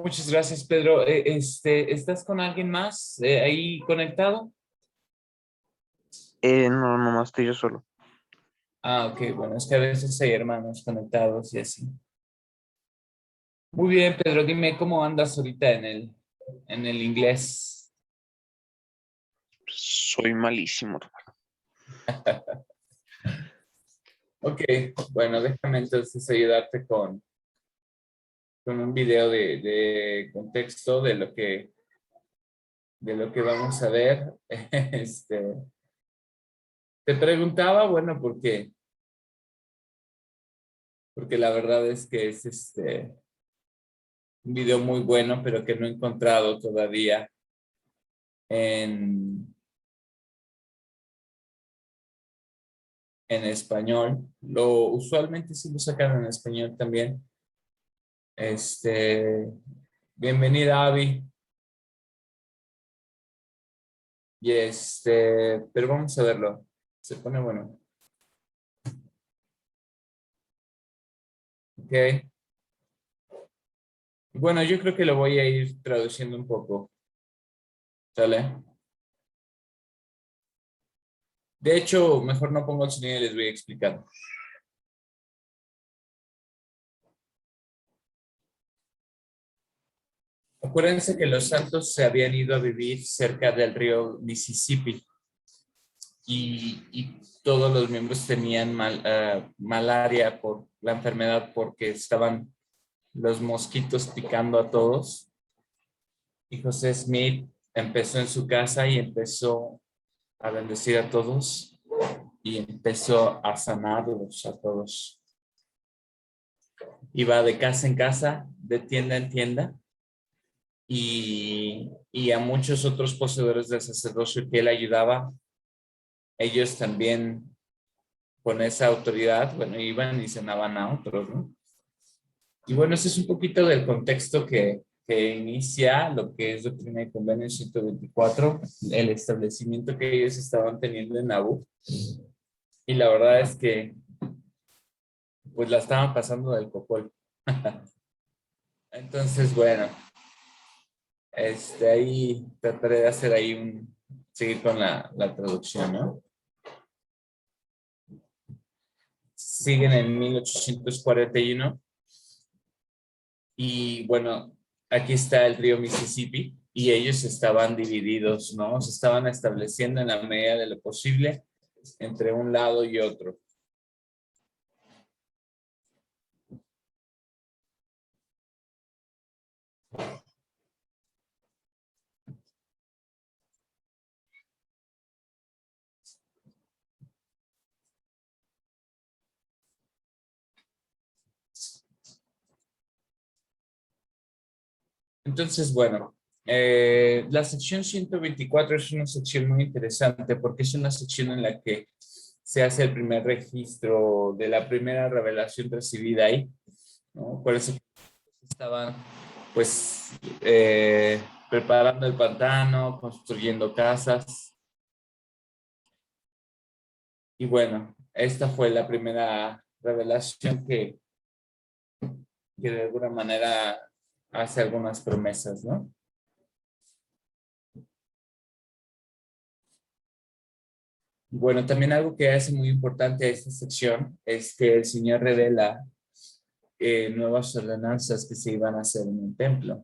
Muchas gracias, Pedro. ¿Estás con alguien más ahí conectado? No, nomás estoy yo solo. Ah, ok, bueno, es que a veces hay hermanos conectados y así. Muy bien, Pedro, dime cómo andas ahorita en el inglés. Soy malísimo. Ok, bueno, déjame entonces ayudarte con un video de contexto de lo que vamos a ver. Te preguntaba, bueno, ¿por qué? Porque la verdad es que es un video muy bueno, pero que no he encontrado todavía en, en español. Usualmente sí lo sacan en español también. Bienvenida, Abby. Y pero vamos a verlo. Se pone bueno. Ok. Bueno, yo creo que lo voy a ir traduciendo un poco. ¿Sale? De hecho, mejor no pongo el sonido y les voy a explicar. Acuérdense que los santos se habían ido a vivir cerca del río Mississippi y todos los miembros tenían malaria por la enfermedad porque estaban los mosquitos picando a todos. Y José Smith empezó en su casa y empezó a bendecir a todos y empezó a sanarlos a todos. Iba de casa en casa, de tienda en tienda y a muchos otros poseedores del sacerdocio que él ayudaba, ellos también con esa autoridad, bueno, iban y sanaban a otros, ¿no? Y bueno, ese es un poquito del contexto que inicia lo que es Doctrina y Convenio 124, el establecimiento que ellos estaban teniendo en Nauvoo. Y la verdad es que pues la estaban pasando del copol. Entonces, bueno, ahí trataré de hacer ahí seguir con la traducción, ¿no? Siguen en 1841 y bueno, aquí está el río Mississippi y ellos estaban divididos, ¿no? Se estaban estableciendo en la medida de lo posible entre un lado y otro. Entonces, bueno, la sección 124 es una sección muy interesante porque es una sección en la que se hace el primer registro de la primera revelación recibida ahí, ¿no? Por eso estaban, pues, preparando el pantano, construyendo casas. Y bueno, esta fue la primera revelación que de alguna manera hace algunas promesas, ¿no? Bueno, también algo que hace muy importante a esta sección es que el Señor revela nuevas ordenanzas que se iban a hacer en el templo.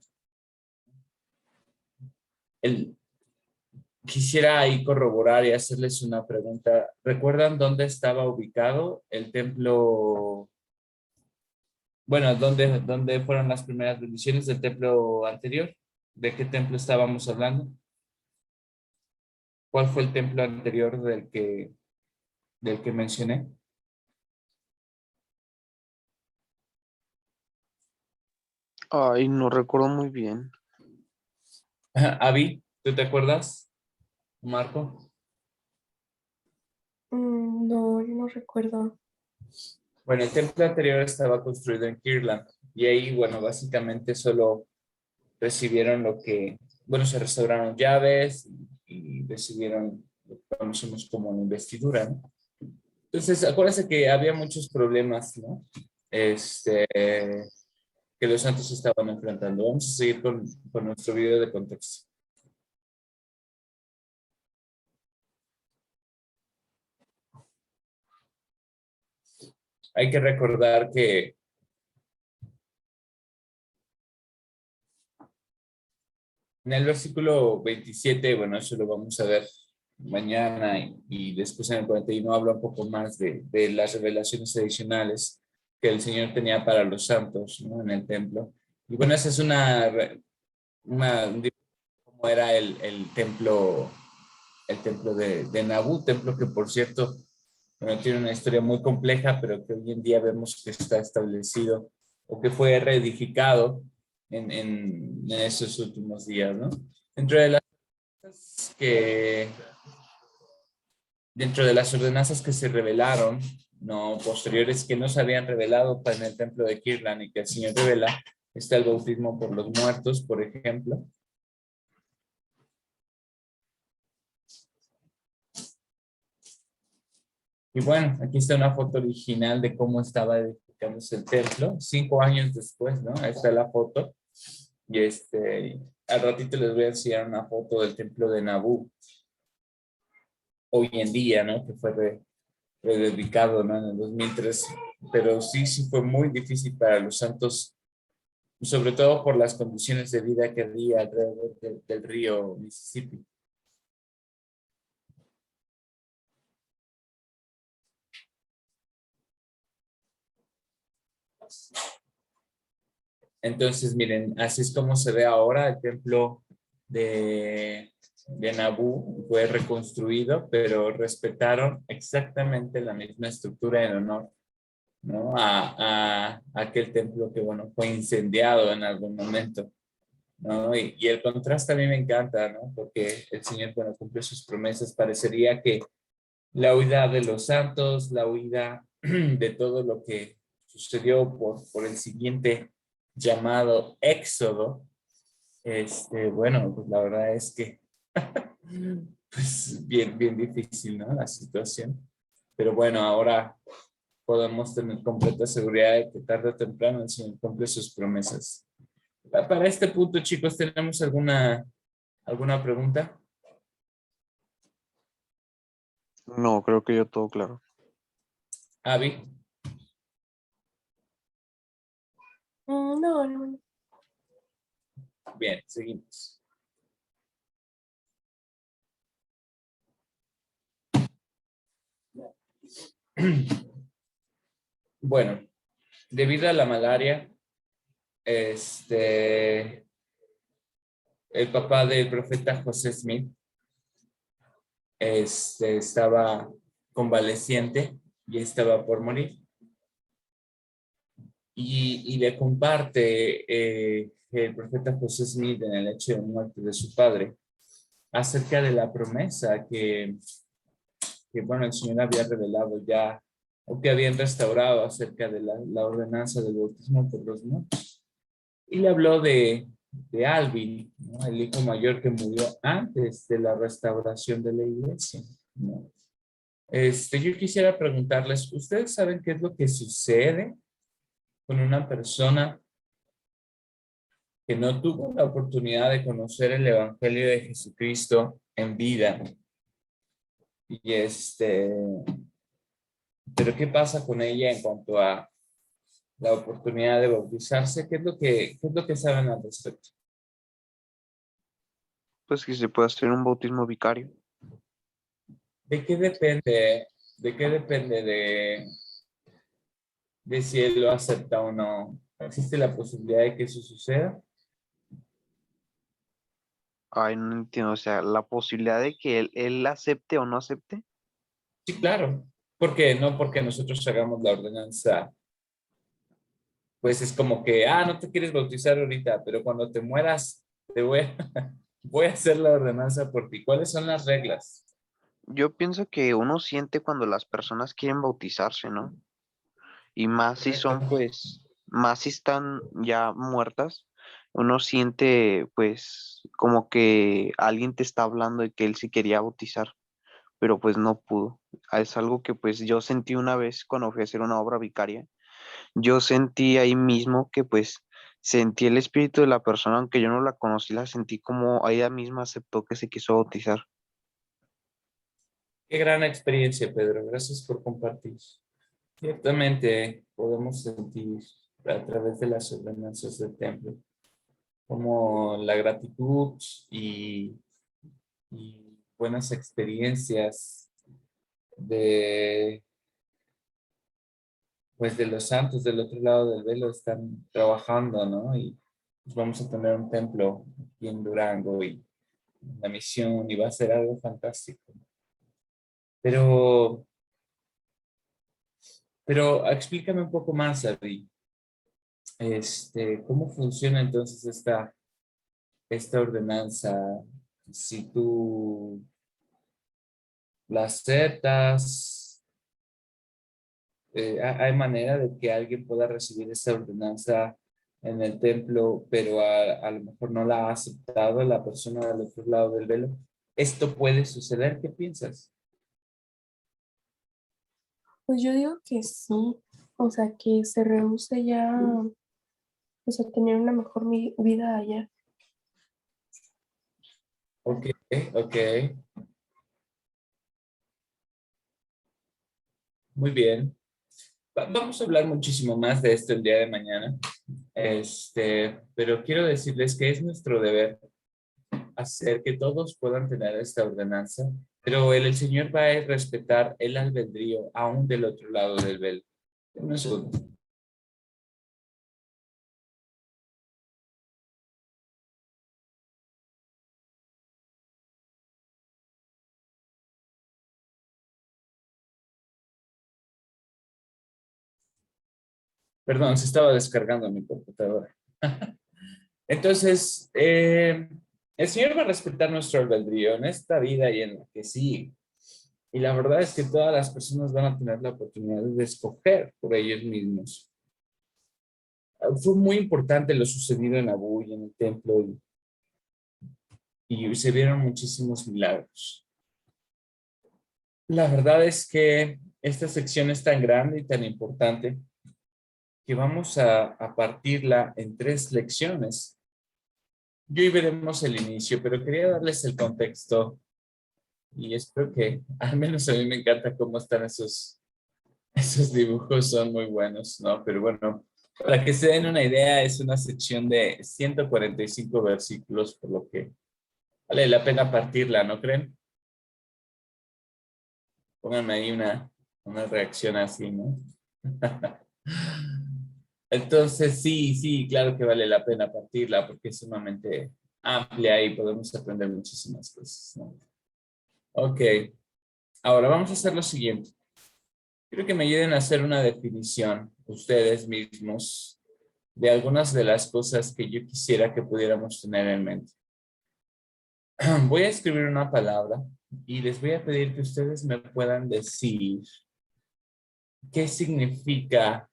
El, Quisiera ahí corroborar y hacerles una pregunta. ¿Recuerdan dónde estaba ubicado el templo? Bueno, ¿dónde fueron las primeras bendiciones del templo anterior? ¿De qué templo estábamos hablando? ¿Cuál fue el templo anterior del que mencioné? Ay, no recuerdo muy bien. Avi, ¿tú te acuerdas? Marco. No, yo no recuerdo. Bueno, el templo anterior estaba construido en Kirtland y ahí, bueno, básicamente solo recibieron bueno, se restauraron llaves y recibieron lo que conocemos como una investidura, ¿no? Entonces, acuérdense que había muchos problemas, ¿no? Que que los santos estaban enfrentando. Vamos a seguir con nuestro video de contexto. Hay que recordar que en el versículo 27, bueno, eso lo vamos a ver mañana y después en el 41 habla un poco más de las revelaciones adicionales que el Señor tenía para los santos, ¿no? En el templo. Y bueno, esa es cómo era el templo de Nabú, templo que por cierto, bueno, tiene una historia muy compleja, pero que hoy en día vemos que está establecido o que fue reedificado en esos últimos días, ¿no? Dentro de las que dentro de las ordenanzas que se revelaron, no posteriores que no se habían revelado en el templo de Kirtland y que el Señor revela, está el bautismo por los muertos, por ejemplo. Y bueno, aquí está una foto original de cómo estaba edificándose el templo, 5 años después, ¿no? Ahí está la foto. Y al ratito les voy a enseñar una foto del templo de Nabú, hoy en día, ¿no? Que fue rededicado, ¿no? En el 2003. Pero sí fue muy difícil para los santos, sobre todo por las condiciones de vida que había alrededor del río Mississippi. Entonces, miren, así es como se ve ahora el templo de Nabú. Fue reconstruido, pero respetaron exactamente la misma estructura en honor, ¿no? A aquel templo que, bueno, fue incendiado en algún momento, ¿no? Y el contraste a mí me encanta, ¿no? Porque el Señor, bueno, cumple sus promesas. Parecería que la huida de los santos, la huida de todo lo que sucedió por el siguiente llamado Éxodo, bueno, pues la verdad es que pues bien difícil, ¿no? La situación. Pero bueno, ahora podemos tener completa seguridad de que tarde o temprano el Señor cumple sus promesas. Para este punto, chicos, ¿tenemos alguna pregunta? No, creo que yo todo claro. Avi. No, no. Bien, seguimos. Bueno, debido a la malaria, el papá del profeta José Smith, estaba convaleciente y estaba por morir. Y le comparte el profeta José Smith en el hecho de muerte de su padre acerca de la promesa que bueno, el Señor había revelado ya o que habían restaurado acerca de la ordenanza del bautismo por los muertos. Y le habló de Alvin, ¿no? El hijo mayor que murió antes de la restauración de la iglesia, ¿no? Yo quisiera preguntarles, ¿ustedes saben qué es lo que sucede con una persona que no tuvo la oportunidad de conocer el Evangelio de Jesucristo en vida? Y pero ¿qué pasa con ella en cuanto a la oportunidad de bautizarse? ¿Qué es lo que saben al respecto? Pues que se puede hacer un bautismo vicario. ¿De qué depende? ¿De qué depende de si él lo acepta o no? ¿Existe la posibilidad de que eso suceda? Ay, no entiendo, o sea, la posibilidad de que él acepte o no acepte. Sí, claro. ¿Por qué? No porque nosotros hagamos la ordenanza, pues es como que, no te quieres bautizar ahorita, pero cuando te mueras, voy a hacer la ordenanza por ti. ¿Cuáles son las reglas? Yo pienso que uno siente cuando las personas quieren bautizarse, ¿no? Y más si Correcto. son, pues, más si están ya muertas, uno siente, pues, como que alguien te está hablando de que él sí quería bautizar, pero pues no pudo. Es algo que pues yo sentí una vez cuando fui a hacer una obra vicaria. Yo sentí ahí mismo que pues Sentí el espíritu de la persona, aunque yo no la conocí, la sentí como ella misma aceptó que se quiso bautizar. Qué gran experiencia, Pedro. Gracias por compartir. Ciertamente podemos sentir a través de las ordenanzas del templo como la gratitud y buenas experiencias de, pues de los santos del otro lado del velo están trabajando, ¿no? Y pues vamos a tener un templo aquí en Durango y la misión y va a ser algo fantástico. Pero, pero explícame un poco más, David. ¿Cómo funciona entonces esta ordenanza? Si tú la aceptas, ¿hay manera de que alguien pueda recibir esta ordenanza en el templo, pero a lo mejor no la ha aceptado la persona del otro lado del velo? ¿Esto puede suceder? ¿Qué piensas? Pues yo digo que sí, o sea, que se rehúse ya, pues a tener una mejor vida allá. Ok, ok, muy bien. Vamos a hablar muchísimo más de esto el día de mañana. Pero quiero decirles que es nuestro deber hacer que todos puedan tener esta ordenanza, pero el Señor va a respetar el albedrío aún del otro lado del velo. Un segundo. Perdón, se estaba descargando mi computadora. Entonces, el Señor va a respetar nuestro albedrío en esta vida y en la que sigue. Y la verdad es que todas las personas van a tener la oportunidad de escoger por ellos mismos. Fue muy importante lo sucedido en Abu y en el templo y se vieron muchísimos milagros. La verdad es que esta sección es tan grande y tan importante que vamos a partirla en 3 lecciones. Y hoy veremos el inicio, pero quería darles el contexto y espero que, al menos a mí me encanta cómo están esos dibujos, son muy buenos, ¿no? Pero bueno, para que se den una idea, es una sección de 145 versículos, por lo que vale la pena partirla, ¿no creen? Pónganme ahí una reacción así, ¿no? Entonces, sí, sí, claro que vale la pena partirla porque es sumamente amplia y podemos aprender muchísimas cosas, ¿no? Ok, ahora vamos a hacer lo siguiente. Quiero que me ayuden a hacer una definición ustedes mismos de algunas de las cosas que yo quisiera que pudiéramos tener en mente. Voy a escribir una palabra y les voy a pedir que ustedes me puedan decir qué significa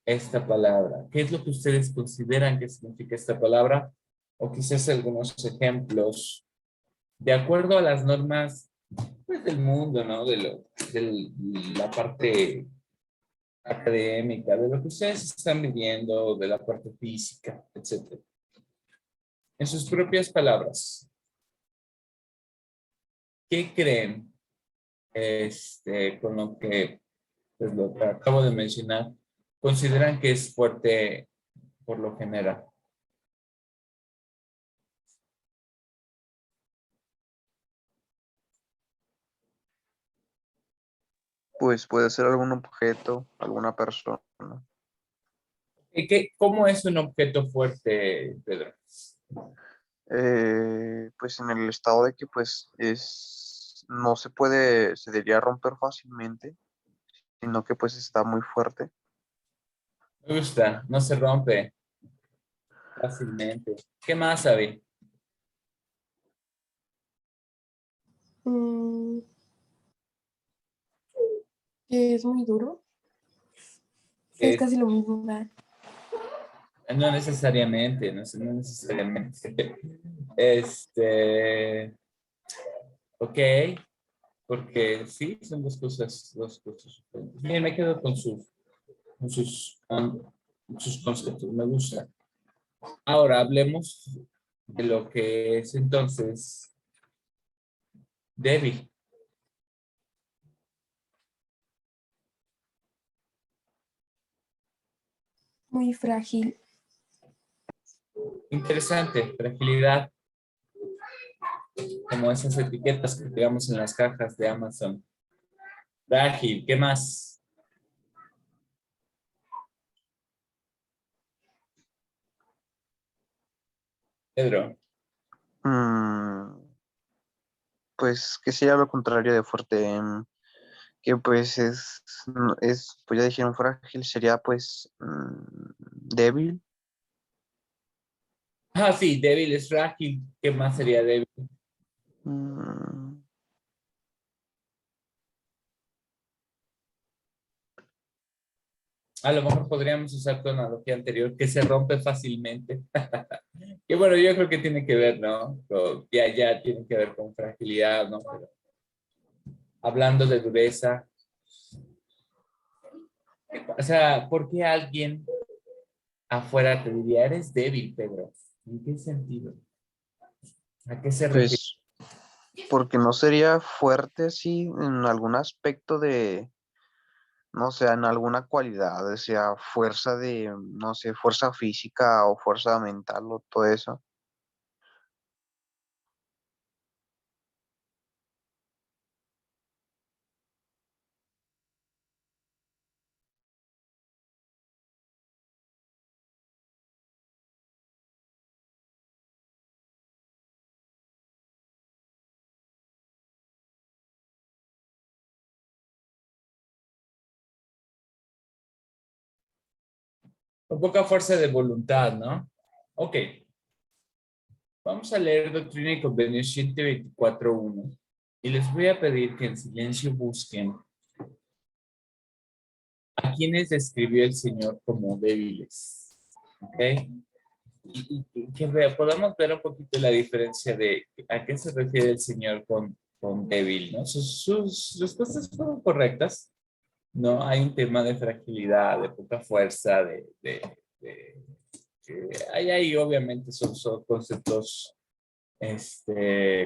esta palabra. ¿Qué es lo que ustedes consideran que significa esta palabra? O quizás algunos ejemplos de acuerdo a las normas pues, del mundo, ¿no? De la parte académica, de lo que ustedes están viviendo, de la parte física, etcétera. En sus propias palabras, ¿qué creen con lo que, pues, lo que acabo de mencionar? ¿Consideran que es fuerte por lo general? Pues puede ser algún objeto, alguna persona. ¿Cómo es un objeto fuerte, Pedro? Pues en el estado de que pues no se puede, se debería romper fácilmente, sino que pues está muy fuerte. Me gusta, no se rompe fácilmente. ¿Qué más, Abby? Mm, que es muy duro. Es Es, casi lo mismo, ¿verdad? no necesariamente, no necesariamente. Este, ok, porque sí, son dos cosas diferentes. Bien, me quedo con sus conceptos, me gusta. Ahora hablemos de lo que es entonces débil. Muy frágil. Interesante, fragilidad, como esas etiquetas que pegamos en las cajas de Amazon. Frágil, ¿qué más? Pedro. Mm, pues, ¿qué sería lo contrario de fuerte? Que pues pues ya dijeron frágil, sería pues débil. Ah, sí, débil es frágil. ¿Qué más sería débil? Mm, A lo mejor podríamos usar tu analogía anterior, que se rompe fácilmente. Que bueno, yo creo que tiene que ver, ¿no? Ya tiene que ver con fragilidad, ¿no? Pero hablando de dureza, o sea, ¿por qué alguien afuera te diría, eres débil, Pedro? ¿En qué sentido? ¿A qué se refiere? pues, porque no sería fuerte así en algún aspecto de, no sé, en alguna cualidad, o sea, fuerza de, no sé, fuerza física o fuerza mental o todo eso. Con poca fuerza de voluntad, ¿no? Ok, vamos a leer Doctrina y Convenios 124.1 y les voy a pedir que en silencio busquen a quienes describió el Señor como débiles. ¿Ok? Y que podamos ver un poquito la diferencia de a qué se refiere el Señor con débil, ¿no? Sus respuestas fueron correctas, ¿no? Hay un tema de fragilidad, de poca fuerza, hay ahí obviamente son conceptos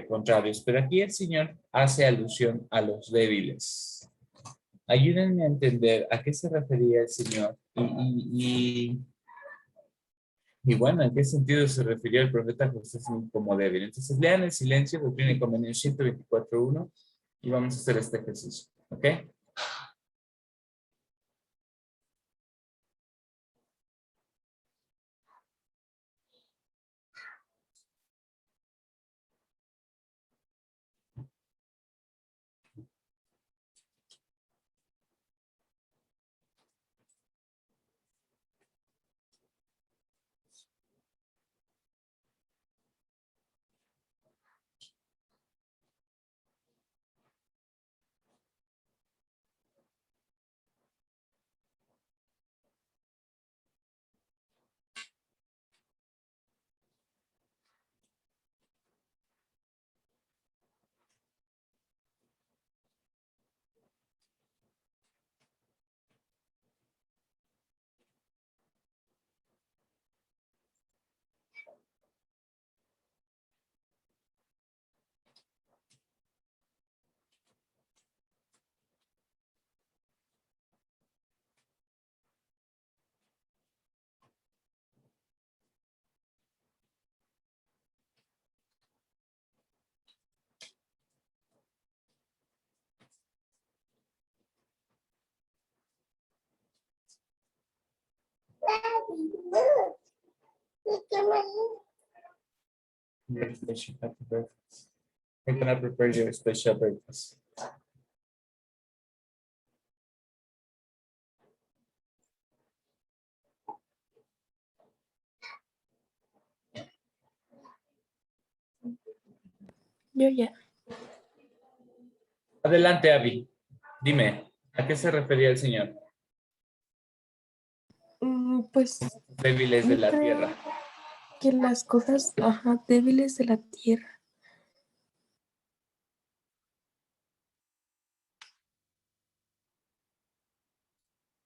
contrarios, pero aquí el Señor hace alusión a los débiles. Ayúdenme a entender a qué se refería el Señor y bueno, ¿en qué sentido se refirió el profeta José como débil? Entonces, lean en silencio, Doctrina y Convenios 124.1 y vamos a hacer este ejercicio, ¿ok? Your special happy breakfast. I'm gonna prepare your special breakfast. Yo ya. Adelante, Abby. Dime, ¿a qué se refería el Señor? Pues Débiles de yo la tierra. creo que las cosas, ajá, débiles de la tierra.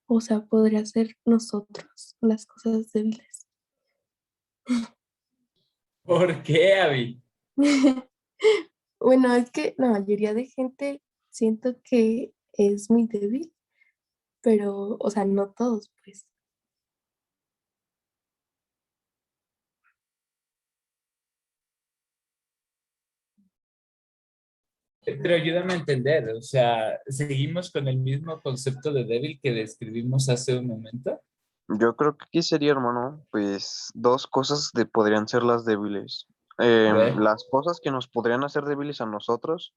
O sea, podría ser nosotros, las cosas débiles. ¿Por qué, Abby? Bueno, es que la mayoría de gente siento que es muy débil, pero, o sea, no todos, pues. Pero ayúdame a entender, o sea, ¿seguimos con el mismo concepto de débil que describimos hace un momento? Yo creo que aquí sería, hermano, pues dos cosas podrían ser las débiles. A ver, Las cosas que nos podrían hacer débiles a nosotros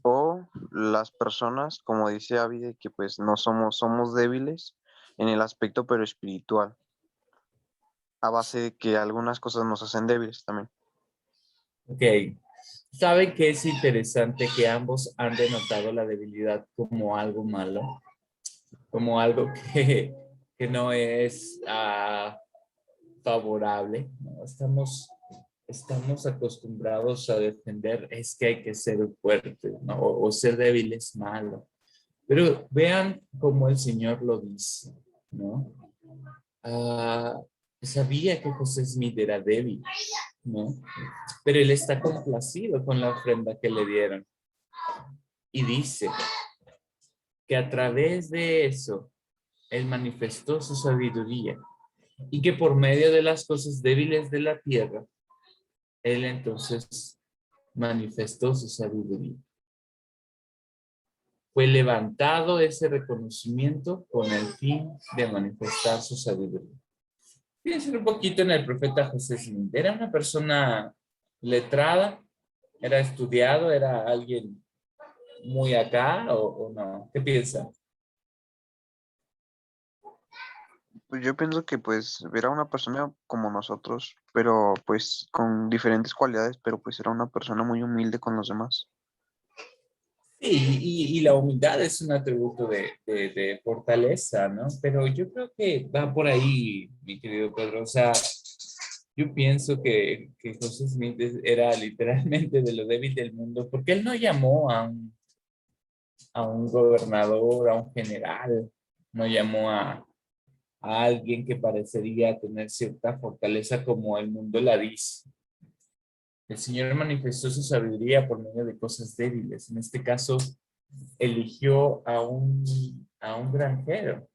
o las personas, como dice Abby, de que pues no somos débiles en el aspecto pero espiritual, a base de que algunas cosas nos hacen débiles también. ok. ¿Saben que es interesante que ambos han denotado la debilidad como algo malo? Como algo que no es favorable, ¿no? Estamos acostumbrados a defender, es que hay que ser fuerte, ¿no? O ser débil es malo. Pero vean cómo el Señor lo dice, ¿no? Ah, sabía que José Smith era débil, ¿no? Pero él está complacido con la ofrenda que le dieron. Y dice que a través de eso, él manifestó su sabiduría y que por medio de las cosas débiles de la tierra, él entonces manifestó su sabiduría. Fue levantado ese reconocimiento con el fin de manifestar su sabiduría. Piensen un poquito en el profeta José Smith. Era una persona letrada, era estudiado, era alguien muy acá o no. ¿Qué piensan? Pues yo pienso que pues era una persona como nosotros, pero pues con diferentes cualidades, pero pues era una persona muy humilde con los demás. Sí, y la humildad es un atributo de fortaleza, ¿no? Pero yo creo que va por ahí, mi querido Pedro. O sea, yo pienso que José Smith era literalmente de lo débil del mundo, porque él no llamó a un gobernador, a un general, no llamó a alguien que parecería tener cierta fortaleza como el mundo la dice. El Señor manifestó su sabiduría por medio de cosas débiles. En este caso, eligió a un granjero.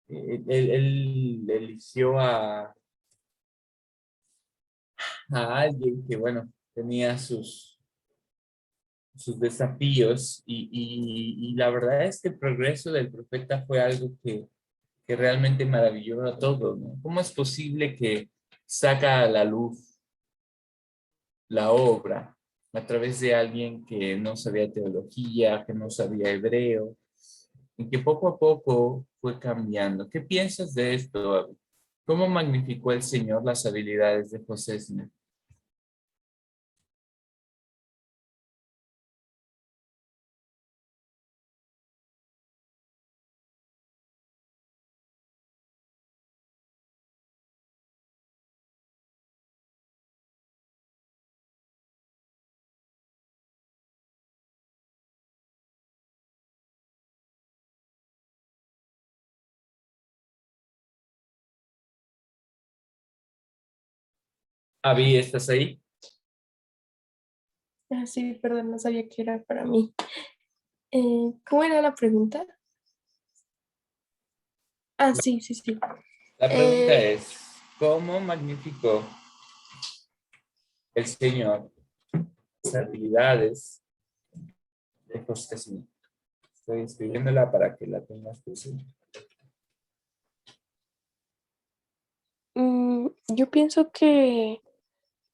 Él eligió a alguien que, bueno, tenía sus desafíos y la verdad es que el progreso del profeta fue algo que realmente maravilló a todos, ¿no? ¿Cómo es posible que saca a la luz la obra a través de alguien que no sabía teología, que no sabía hebreo, y que poco a poco fue cambiando? ¿Qué piensas de esto, Abby? ¿Cómo magnificó el Señor las habilidades de José Smith? Abby, ¿estás ahí? Ah, sí, perdón, no sabía que era para mí. ¿Cómo era la pregunta? Ah, sí, sí, sí. La pregunta Eh, es, ¿cómo magnificó el Señor las habilidades de José Smith? Estoy escribiéndola para que la tengas presente. yo pienso que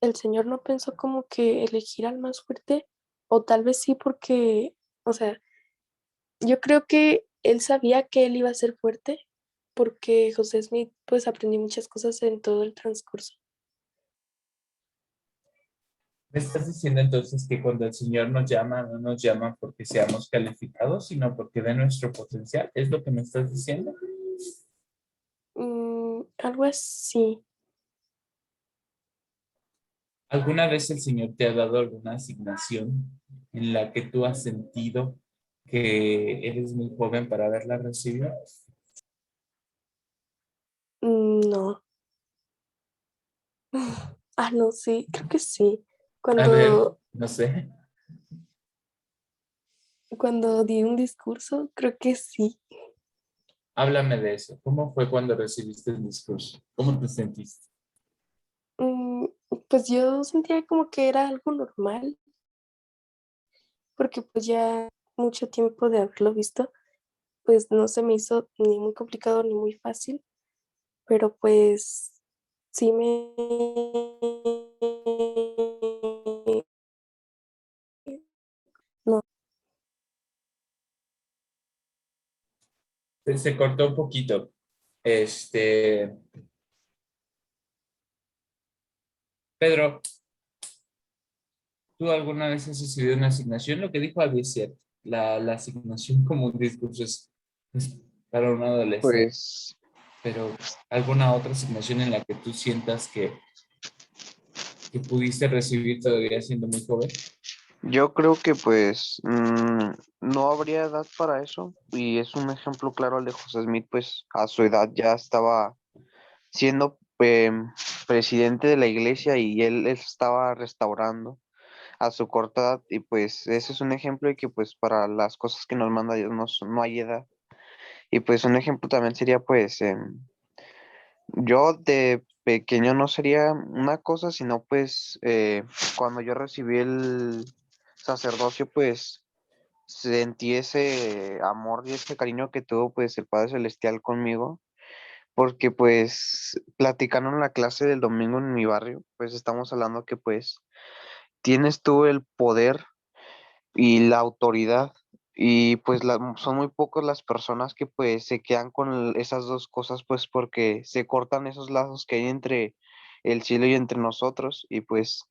el Señor no pensó como que elegir al más fuerte, o tal vez sí porque, o sea, yo creo que él sabía que él iba a ser fuerte, porque José Smith pues aprendió muchas cosas en todo el transcurso. ¿Me estás diciendo entonces que cuando el Señor nos llama, no nos llama porque seamos calificados, sino porque ve nuestro potencial? ¿Es lo que me estás diciendo? Algo así. ¿Alguna vez el Señor te ha dado alguna asignación en la que tú has sentido que eres muy joven para haberla recibido? No, No, sí, creo que sí. A ver, Cuando, no sé. cuando di un discurso, creo que sí. Háblame de eso. ¿Cómo fue cuando recibiste el discurso? ¿Cómo te sentiste? Mm, Pues yo sentía como que era algo normal, porque pues ya mucho tiempo de haberlo visto, pues no se me hizo ni muy complicado ni muy fácil, pero pues sí no, Se cortó un poquito. Este, Pedro, ¿tú alguna vez has recibido una asignación? Lo que dijo Abby es cierto. La asignación como un discurso es para un adolescente, Pues pero ¿alguna otra asignación en la que tú sientas que pudiste recibir todavía siendo muy joven? yo creo que pues no habría edad para eso y es un ejemplo claro el de José Smith, pues a su edad ya estaba siendo presidente de la iglesia y él estaba restaurando a su corta edad y pues ese es un ejemplo de que pues para las cosas que nos manda Dios no hay edad. Y pues un ejemplo también sería pues yo de pequeño no sería una cosa, sino pues cuando yo recibí el sacerdocio pues sentí ese amor y ese cariño que tuvo pues el Padre Celestial conmigo, porque pues platicando en la clase del domingo en mi barrio, pues estamos hablando que pues tienes tú el poder y la autoridad. Y pues son muy pocas las personas que pues se quedan con esas dos cosas pues porque se cortan esos lazos que hay entre el cielo y entre nosotros y pues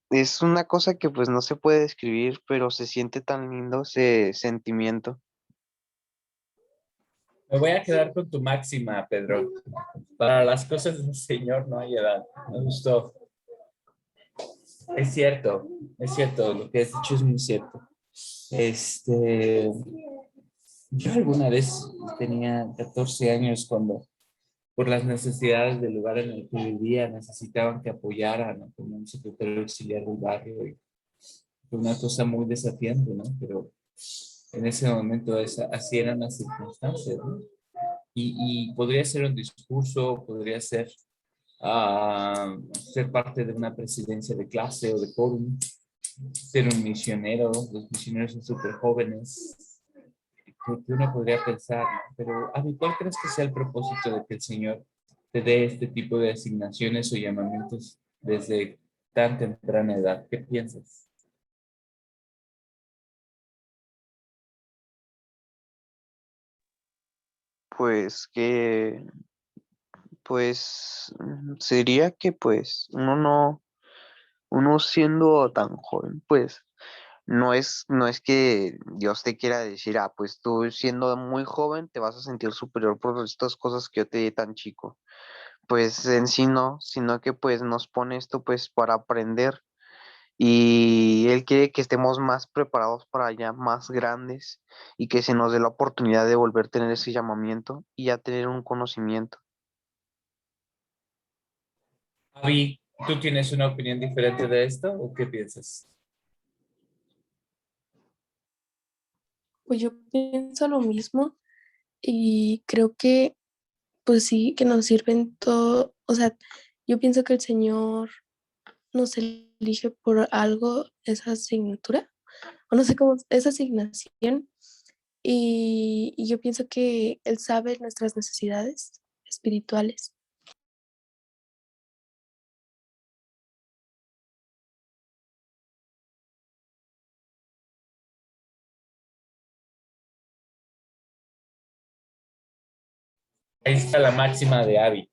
es una cosa que pues no se puede describir, pero se siente tan lindo ese sentimiento. Me voy a quedar con tu máxima, Pedro. Para las cosas del Señor no hay edad. Me gustó. Es cierto, lo que has dicho es muy cierto. Este, yo alguna vez tenía 14 años cuando, por las necesidades del lugar en el que vivía, necesitaban que apoyaran, ¿no? Como un secretario auxiliar del barrio. Y fue una cosa muy desafiante, ¿no? Pero en ese momento así eran las circunstancias, ¿no? Y podría ser un discurso, podría ser ser parte de una presidencia de clase o de quórum, ser un misionero. Los misioneros son súper jóvenes, que uno podría pensar, ¿no? Pero a mí, ¿cuál crees que sea el propósito de que el Señor te dé este tipo de asignaciones o llamamientos desde tan temprana edad? ¿Qué piensas? Pues que, pues sería que pues uno siendo tan joven, pues no es que Dios te quiera decir, pues tú siendo muy joven te vas a sentir superior por estas cosas que yo te di tan chico. Pues en sí no, sino que pues nos pone esto pues para aprender y Él quiere que estemos más preparados para ya más grandes y que se nos dé la oportunidad de volver a tener ese llamamiento y ya tener un conocimiento. Avi, ¿tú tienes una opinión diferente de esto o qué piensas? pues yo pienso lo mismo y creo que pues sí, que nos sirven todo, o sea, yo pienso que el Señor nos elige por algo esa asignatura, o no sé cómo, esa asignación, y yo pienso que Él sabe nuestras necesidades espirituales. Ahí está la máxima de Avi,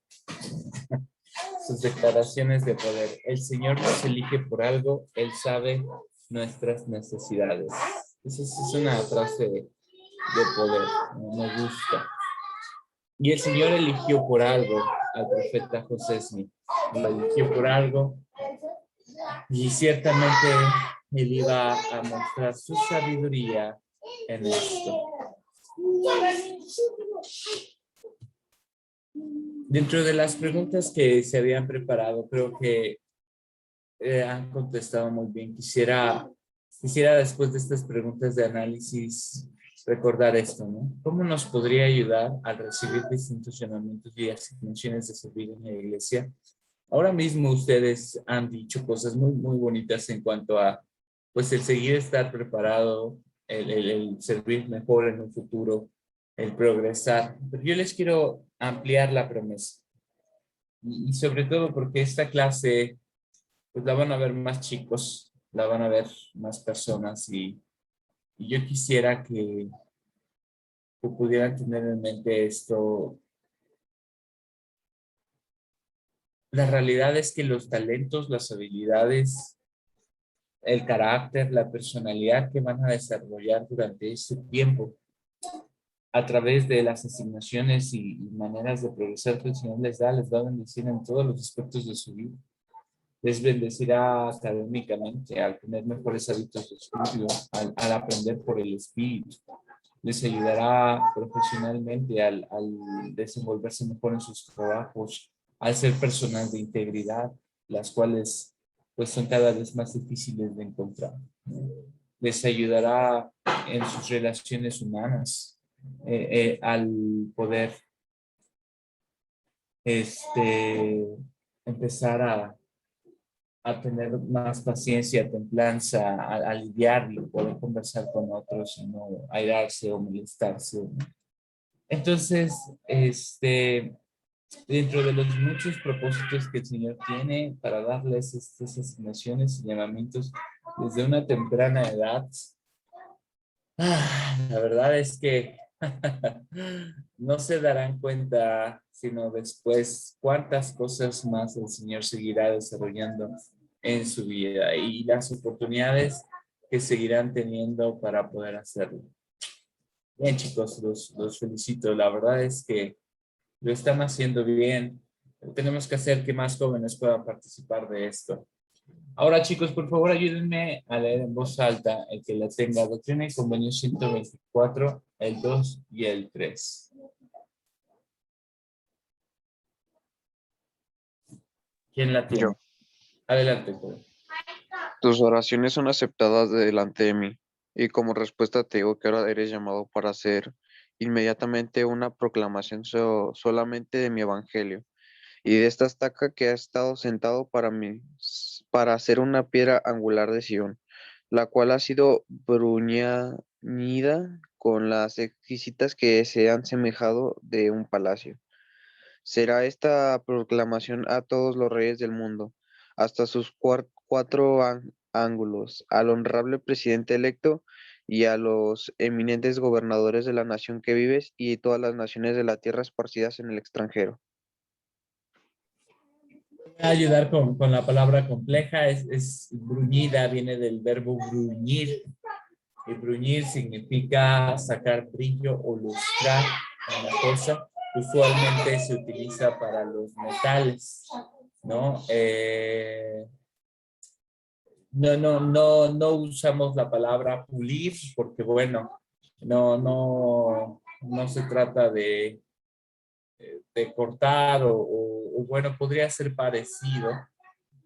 sus declaraciones de poder. El Señor nos elige por algo, Él sabe nuestras necesidades. Esa es una frase de poder, me gusta. Y el Señor eligió por algo al profeta José Smith. Lo eligió por algo y ciertamente Él iba a mostrar su sabiduría en esto. Dentro de las preguntas que se habían preparado, creo que han contestado muy bien. Quisiera después de estas preguntas de análisis recordar esto, ¿no? ¿Cómo nos podría ayudar al recibir distintos llamamientos y asignaciones de servir en la iglesia? Ahora mismo ustedes han dicho cosas muy, muy bonitas en cuanto a, pues, el seguir estar preparado, el servir mejor en un futuro, el progresar. Pero yo les quiero ampliar la promesa. Y sobre todo porque esta clase, pues la van a ver más chicos, la van a ver más personas y yo quisiera que pudieran tener en mente esto. La realidad es que los talentos, las habilidades, el carácter, la personalidad que van a desarrollar durante este tiempo a través de las asignaciones y maneras de progresar que el Señor les va a bendecir en todos los aspectos de su vida. Les bendecirá académicamente al tener mejores hábitos de estudio, al aprender por el Espíritu. Les ayudará profesionalmente al desenvolverse mejor en sus trabajos, al ser personas de integridad, las cuales pues son cada vez más difíciles de encontrar, ¿no? Les ayudará en sus relaciones humanas, al poder empezar a tener más paciencia, templanza, a lidiar y poder conversar con otros y no airarse o molestarse, ¿no? Entonces, dentro de los muchos propósitos que el Señor tiene para darles estas asignaciones y llamamientos desde una temprana edad, la verdad es que no se darán cuenta, sino después cuántas cosas más el Señor seguirá desarrollando en su vida y las oportunidades que seguirán teniendo para poder hacerlo. Bien, chicos, los felicito. La verdad es que lo están haciendo bien. Tenemos que hacer que más jóvenes puedan participar de esto. Ahora, chicos, por favor, ayúdenme a leer en voz alta el que la tenga. Doctrina y Convenio 124, el 2 y el 3. ¿Quién la tiene? Yo. Adelante, joven. Tus oraciones son aceptadas delante de mí, y como respuesta te digo que ahora eres llamado para hacer inmediatamente una proclamación solamente de mi evangelio, y de esta estaca que ha estado sentado para mí, para hacer una piedra angular de Sion, la cual ha sido bruñida con las exquisitas que se han semejado de un palacio. Será esta proclamación a todos los reyes del mundo, hasta sus cuatro ángulos, al honrable presidente electo y a los eminentes gobernadores de la nación que vives y todas las naciones de la tierra esparcidas en el extranjero. Voy a ayudar con la palabra compleja. Es bruñida, viene del verbo bruñir. Y bruñir significa sacar brillo o lustrar una cosa. Usualmente se utiliza para los metales, ¿no? No usamos la palabra pulir porque, bueno, no se trata de cortar o, bueno, podría ser parecido.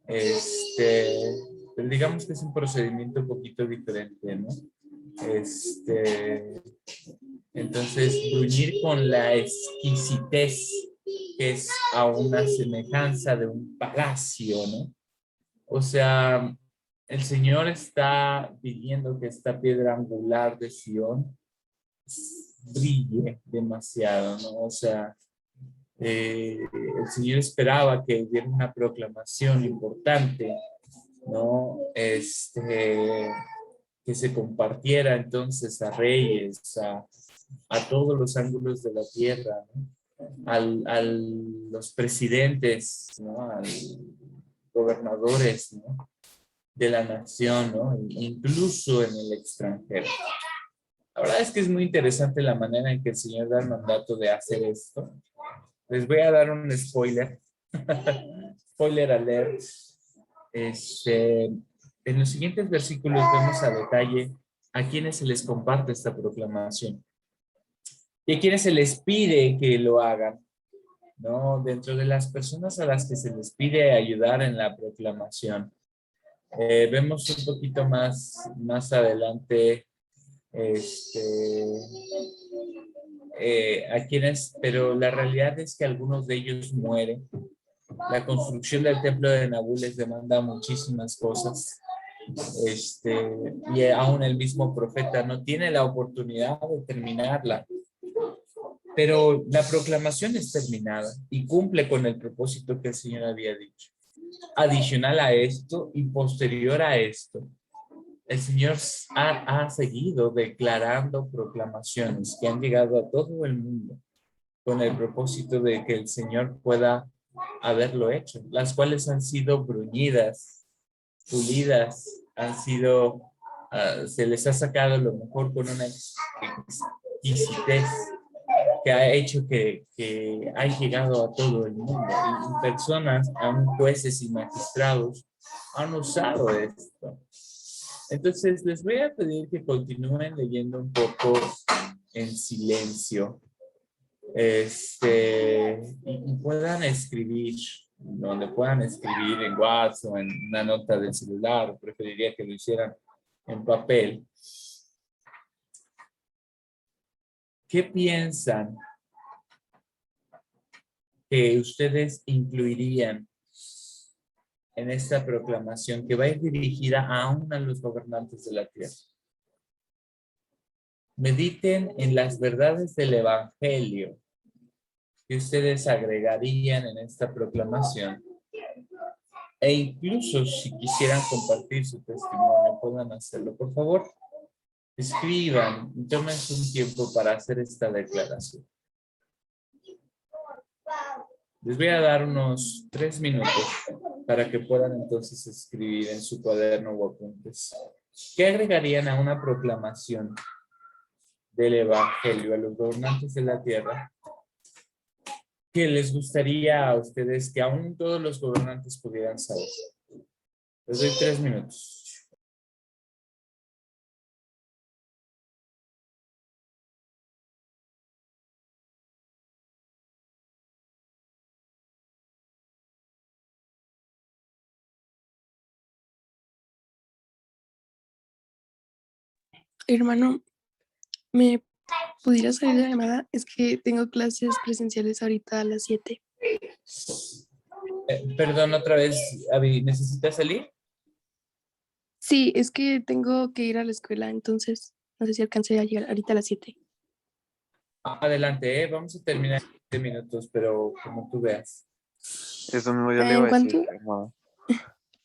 Pero digamos que es un procedimiento un poquito diferente, ¿no? Entonces, bruñir con la exquisitez, que es a una semejanza de un palacio, ¿no? O sea, el Señor está pidiendo que esta piedra angular de Sion brille demasiado, ¿no? O sea, el Señor esperaba que hubiera una proclamación importante, ¿no? Que se compartiera entonces a reyes, a todos los ángulos de la tierra, ¿no? A los presidentes, ¿no? A los gobernadores, ¿no? De la nación, ¿no? Incluso en el extranjero. La verdad es que es muy interesante la manera en que el Señor da el mandato de hacer esto. Les voy a dar un spoiler. Spoiler alert. En los siguientes versículos vemos a detalle a quienes se les comparte esta proclamación y a quienes se les pide que lo hagan. ¿no? Dentro de las personas a las que se les pide ayudar en la proclamación. Vemos un poquito más adelante a quienes, pero la realidad es que algunos de ellos mueren. La construcción del templo de Nabu les demanda muchísimas cosas. Y aún el mismo profeta no tiene la oportunidad de terminarla. Pero la proclamación es terminada y cumple con el propósito que el Señor había dicho. Adicional a esto y posterior a esto, el Señor ha seguido declarando proclamaciones que han llegado a todo el mundo con el propósito de que el Señor pueda haberlo hecho, las cuales han sido bruñidas, pulidas, se les ha sacado lo mejor con una exquisitez que ha hecho que ha llegado a todo el mundo. Y personas, aún jueces y magistrados, han usado esto. Entonces, les voy a pedir que continúen leyendo un poco en silencio. Y puedan escribir, donde puedan escribir en WhatsApp o en una nota del celular, preferiría que lo hicieran en papel. ¿Qué piensan que ustedes incluirían en esta proclamación que va a ir dirigida aún a los gobernantes de la tierra? Mediten en las verdades del Evangelio que ustedes agregarían en esta proclamación. E incluso si quisieran compartir su testimonio, puedan hacerlo. Por favor, escriban y tómense un tiempo para hacer esta declaración. Les voy a dar unos 3 minutos para que puedan entonces escribir en su cuaderno o apuntes. ¿Qué agregarían a una proclamación del Evangelio a los gobernantes de la tierra que les gustaría a ustedes que aún todos los gobernantes pudieran saber? Les doy 3 minutos. Hermano, ¿me pudiera salir de la llamada? Es que tengo clases presenciales ahorita a las 7. Perdón, otra vez, Abby, ¿necesitas salir? Sí, es que tengo que ir a la escuela, entonces no sé si alcancé a llegar ahorita a las 7. Adelante, vamos a terminar en 7 minutos, pero como tú veas. Eso mismo yo le iba ¿En a decir, cuánto? hermano.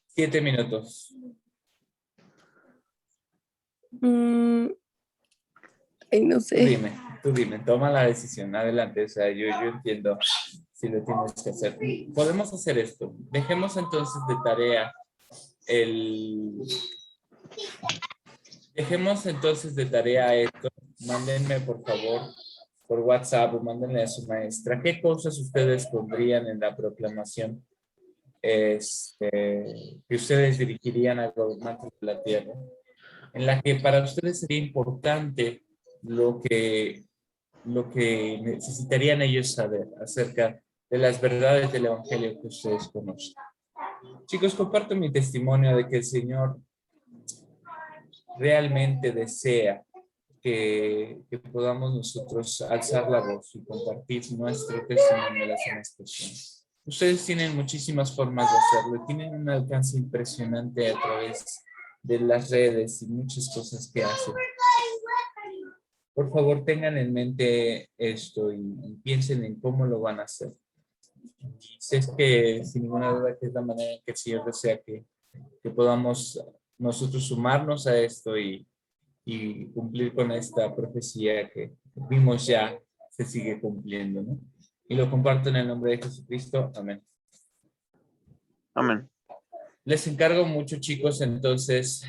7 minutos. Ay, no sé. Tú dime, toma la decisión, adelante, o sea, yo entiendo si lo tienes que hacer. Podemos hacer esto, dejemos entonces de tarea esto, mándenme por favor por WhatsApp o mándenle a su maestra, ¿qué cosas ustedes pondrían en la proclamación que ustedes dirigirían a gobernantes de la tierra? En la que para ustedes sería importante lo que necesitarían ellos saber acerca de las verdades del Evangelio que ustedes conocen. Chicos, comparto mi testimonio de que el Señor realmente desea que podamos nosotros alzar la voz y compartir nuestro testimonio de las demás personas. Ustedes tienen muchísimas formas de hacerlo, tienen un alcance impresionante a través de las redes y muchas cosas que hacen. Por favor, tengan en mente esto y piensen en cómo lo van a hacer. Y sé que sin ninguna duda que es la manera en que el Señor desea que podamos nosotros sumarnos a esto y cumplir con esta profecía que vimos ya se sigue cumpliendo, ¿no? Y lo comparto en el nombre de Jesucristo. Amén. Amén. Les encargo mucho, chicos, entonces,